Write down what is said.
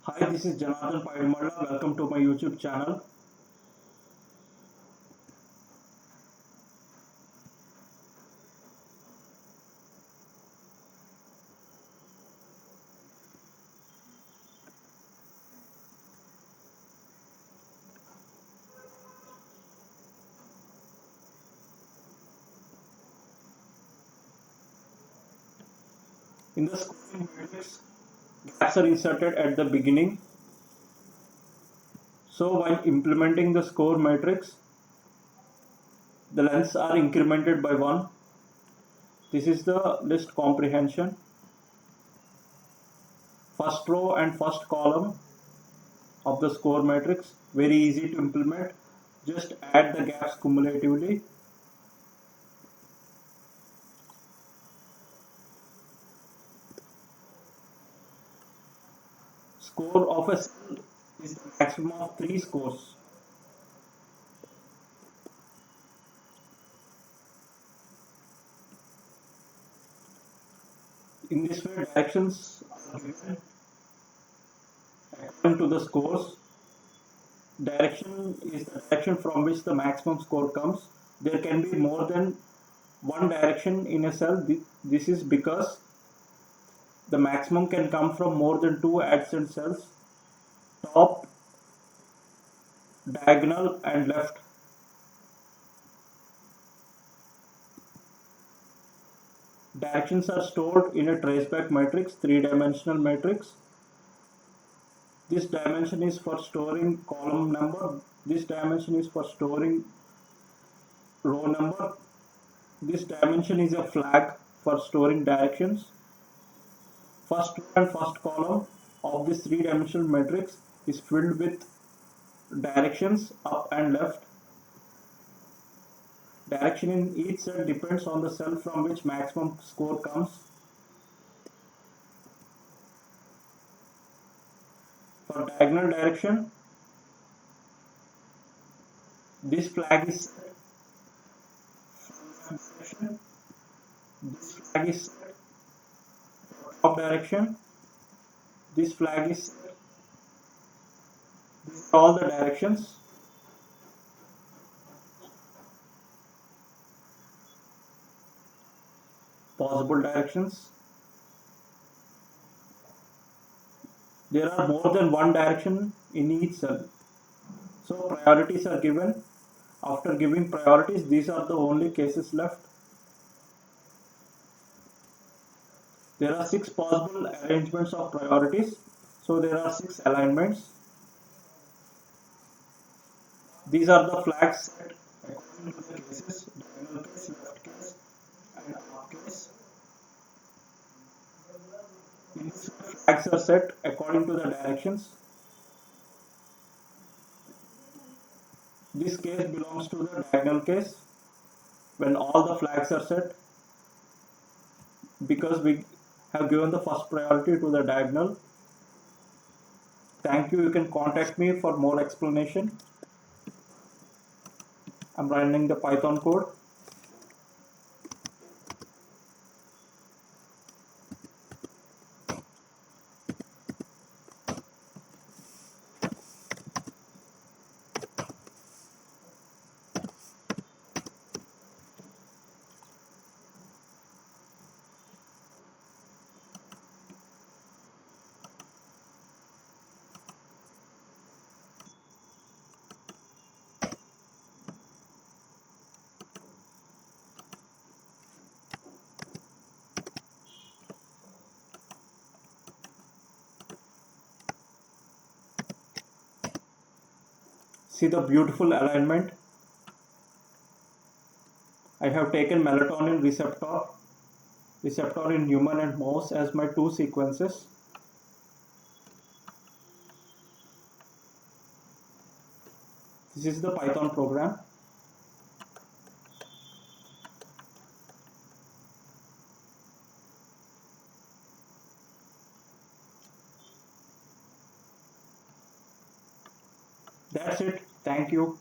Hi, this is Janardhan Pydimalla. Welcome to my YouTube channel. In the scoring matrix, gaps are inserted at the beginning. So when implementing the score matrix, the lengths are incremented by 1. This is the list comprehension. First row and first column of the score matrix, very easy to implement. Just add the gaps cumulatively. Score of a cell is the maximum of 3 scores. In this way, directions are given according to the scores. Direction is the direction from which the maximum score comes. There can be more than one direction in a cell. This is because the maximum can come from more than two adjacent cells, top, diagonal and left. Directions are stored in a traceback matrix, 3-dimensional matrix. This dimension is for storing column number. This dimension is for storing row number. This dimension is a flag for storing directions. First row and first column of this 3-dimensional matrix is filled with directions up and left. Direction in each cell depends on the cell from which maximum score comes. For diagonal direction, this flag is set. This flag is set. For top direction, this flag is set. These are all the directions. Possible directions. There are more than one direction in each cell. So priorities are given. After giving priorities, these are the only cases left. There are 6 possible arrangements of priorities. So there are 6 alignments. These are the flags set according to the cases: diagonal case, left case, and up case. These flags are set according to the directions. This case belongs to the diagonal case when all the flags are set, because we have given the first priority to the diagonal. Thank you. You can contact me for more explanation. I'm running the Python code. See the beautiful alignment. I have taken melatonin receptor in human and mouse as my 2 sequences. This is the Python program. That's it. Thank you.